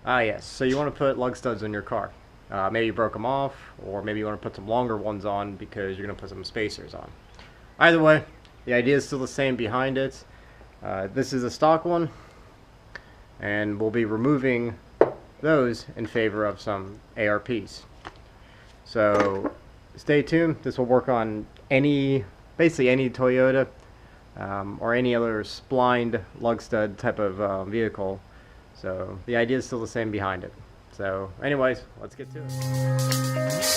Yes, so you want to put lug studs in your car. Maybe you broke them off, or maybe you want to put some longer ones on because you're going to put some spacers on. Either way, the idea is still the same behind it. This is a stock one, and we'll be removing those in favor of some ARPs. So stay tuned. This will work on basically any Toyota or any other splined lug stud type of vehicle. So the idea is still the same behind it. So anyways, let's get to it.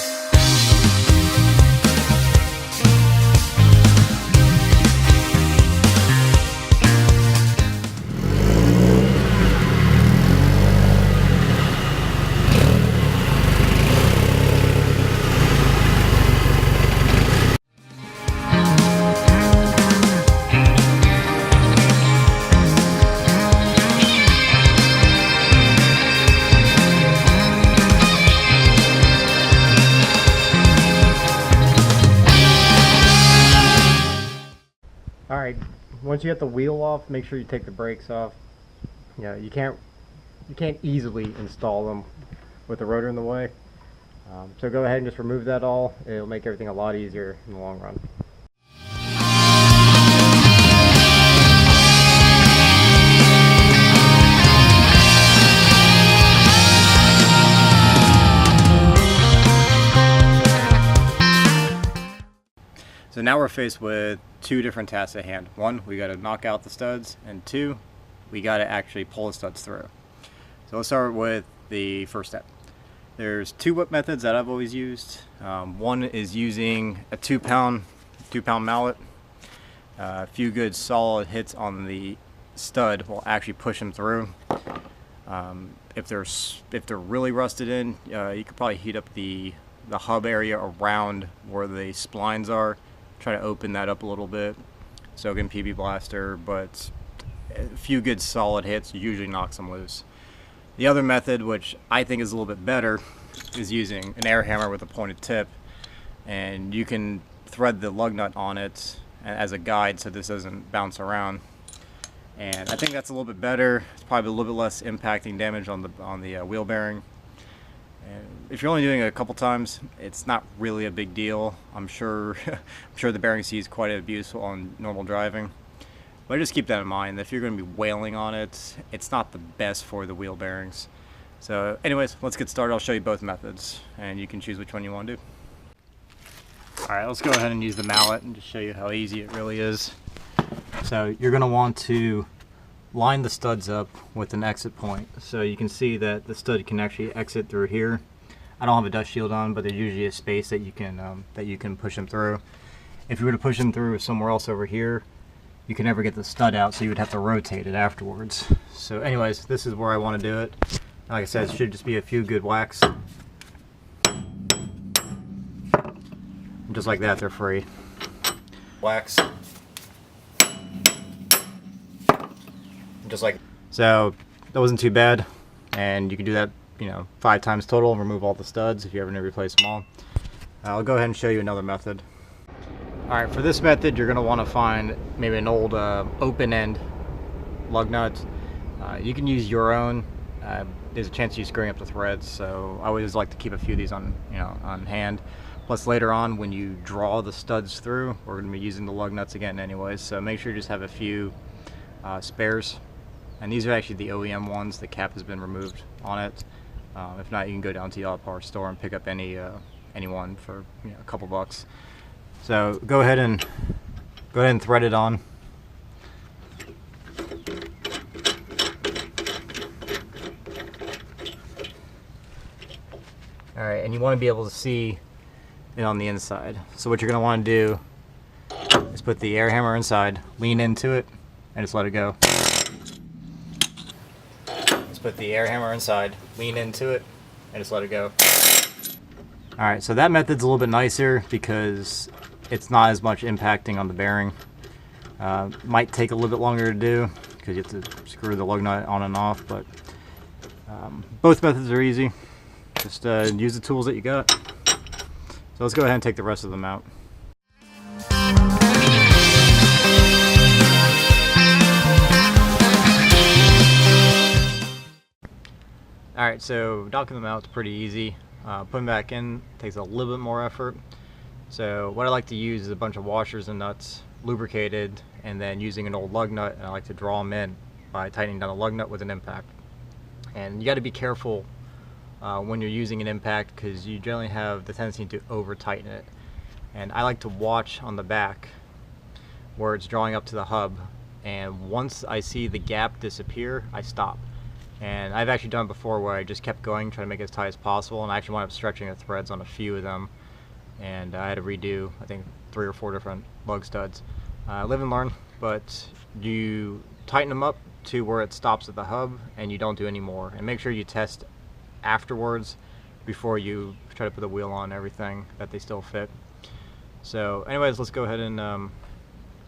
Alright, once you get the wheel off, make sure you take the brakes off. You can't easily install them with the rotor in the way. So go ahead and just remove that all. It'll make everything a lot easier in the long run. So now we're faced with two different tasks at hand. One, we got to knock out the studs, and two, we got to actually pull the studs through. So let's start with the first step. There's two whip methods that I've always used. One is using a two pound mallet. A few good solid hits on the stud will actually push them through. If they're really rusted in, you could probably heat up the hub area around where the splines are. Try to open that up a little bit, soak in PB Blaster, but a few good solid hits usually knocks them loose. The other method, which I think is a little bit better, is using an air hammer with a pointed tip, and you can thread the lug nut on it as a guide so this doesn't bounce around. And I think that's a little bit better. It's probably a little bit less impacting damage on the wheel bearing. And if you're only doing it a couple times, it's not really a big deal. I'm sure the bearing sees quite abuse on normal driving. But just keep that in mind. If you're going to be wailing on it, it's not the best for the wheel bearings. So anyways, let's get started. I'll show you both methods, and you can choose which one you want to do. Alright, let's go ahead and use the mallet and just show you how easy it really is. So you're going to want to line the studs up with an exit point, so you can see that the stud can actually exit through here. I don't have a dust shield on, but there's usually a space that you can push them through. If you were to push them through somewhere else over here, you can never get the stud out, so you would have to rotate it afterwards. So anyways, this is where I want to do it. Like I said, it should just be a few good whacks. And just like that, they're free. Whacks. Just like so. That wasn't too bad, and you can do that 5 times total and remove all the studs if you ever need to replace them all. I'll go ahead and show you another method. Alright, for this method you're going to want to find maybe an old open end lug nut. You can use your own. There's a chance of you screwing up the threads, so I always like to keep a few of these on hand. Plus later on when you draw the studs through, we're going to be using the lug nuts again anyways, so make sure you just have a few spares. And these are actually the OEM ones. The cap has been removed on it. If not, you can go down to the auto parts store and pick up any one for a couple bucks. So go ahead and thread it on. All right, and you want to be able to see it on the inside. So what you're going to want to do is put the air hammer inside, lean into it, and just let it go. Put the air hammer inside, lean into it, and just let it go. Alright, so that method's a little bit nicer because it's not as much impacting on the bearing. Might take a little bit longer to do because you have to screw the lug nut on and off, but both methods are easy. Just use the tools that you got. So let's go ahead and take the rest of them out. Alright, so knocking them out is pretty easy. Putting back in takes a little bit more effort. So what I like to use is a bunch of washers and nuts, lubricated, and then using an old lug nut, and I like to draw them in by tightening down a lug nut with an impact. And you got to be careful when you're using an impact, because you generally have the tendency to over tighten it. And I like to watch on the back where it's drawing up to the hub, and once I see the gap disappear, I stop. And I've actually done it before where I just kept going, trying to make it as tight as possible, and I actually wound up stretching the threads on a few of them, and I had to redo, I think, 3 or 4 different lug studs. Live and learn, but you tighten them up to where it stops at the hub, and you don't do any more. And make sure you test afterwards before you try to put the wheel on and everything, that they still fit. So anyways, let's go ahead and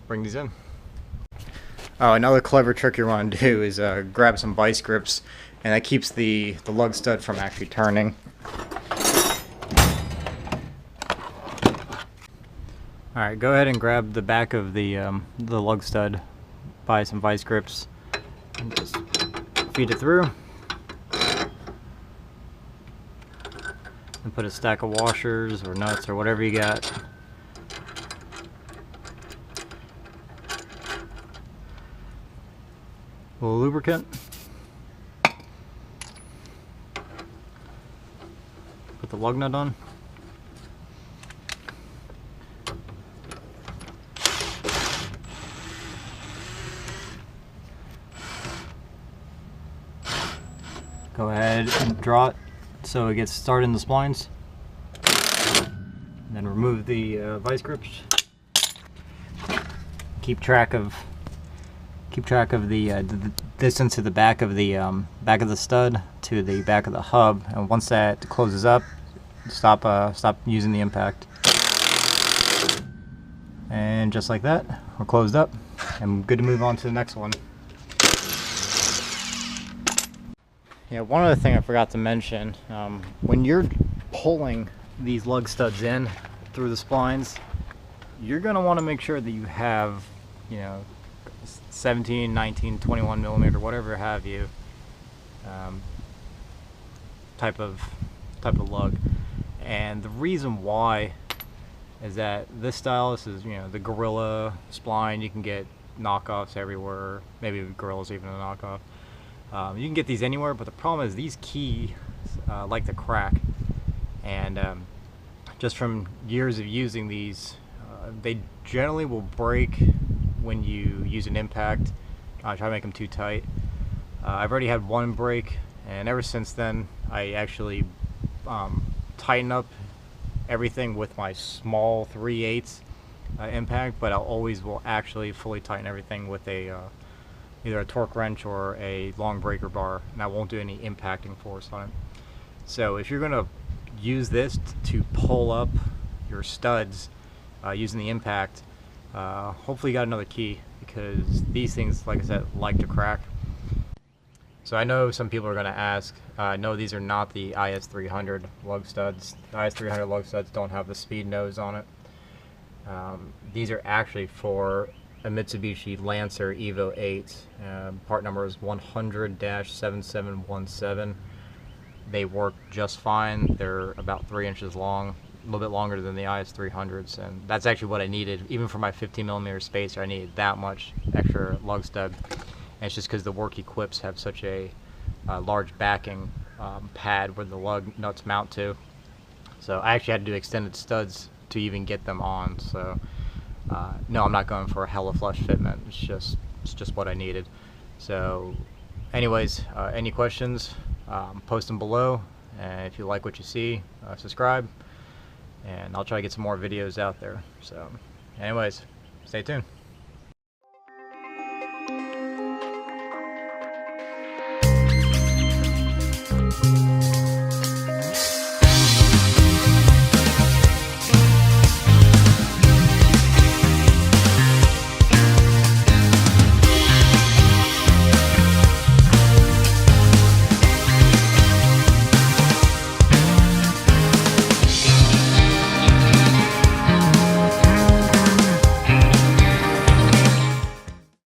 bring these in. Oh, another clever trick you want to do is grab some vice grips, and that keeps the lug stud from actually turning. Alright, go ahead and grab the back of the lug stud by some vice grips and just feed it through. And put a stack of washers or nuts or whatever you got. A little lubricant. Put the lug nut on. Go ahead and draw it so it gets started in the splines. And then remove the vice grips. Keep track of the distance to the back of the stud to the back of the hub, and once that closes up, stop using the impact. And just like that, we're closed up and good to move on to the next one. Yeah, one other thing I forgot to mention, when you're pulling these lug studs in through the splines, you're going to want to make sure that you have, 17, 19, 21 millimeter, whatever have you, type of lug. And the reason why is that this style, this is, the Gorilla spline. You can get knockoffs everywhere. Maybe Gorilla's even a knockoff. You can get these anywhere, but the problem is these keys like to crack. And just from years of using these, they generally will break when you use an impact. I try to make them too tight. I've already had one break, and ever since then I actually tighten up everything with my small 3/8 impact, but I always will actually fully tighten everything with a either a torque wrench or a long breaker bar, and I won't do any impacting force on it. So if you're going to use this to pull up your studs using the impact, hopefully you got another key, because these things, like I said, like to crack. So I know some people are going to ask, no, these are not the IS300 lug studs. The IS300 lug studs don't have the speed nose on it. These are actually for a Mitsubishi Lancer Evo 8. Part number is 100-7717. They work just fine. They're about 3 inches long, a little bit longer than the IS300s, and that's actually what I needed. Even for my 15mm spacer, I needed that much extra lug stud. And it's just because the work equips have such a large backing pad where the lug nuts mount to. So I actually had to do extended studs to even get them on. So no, I'm not going for a hella flush fitment. It's just what I needed. So anyways, any questions, post them below. And if you like what you see, subscribe, and I'll try to get some more videos out there. So anyways, stay tuned.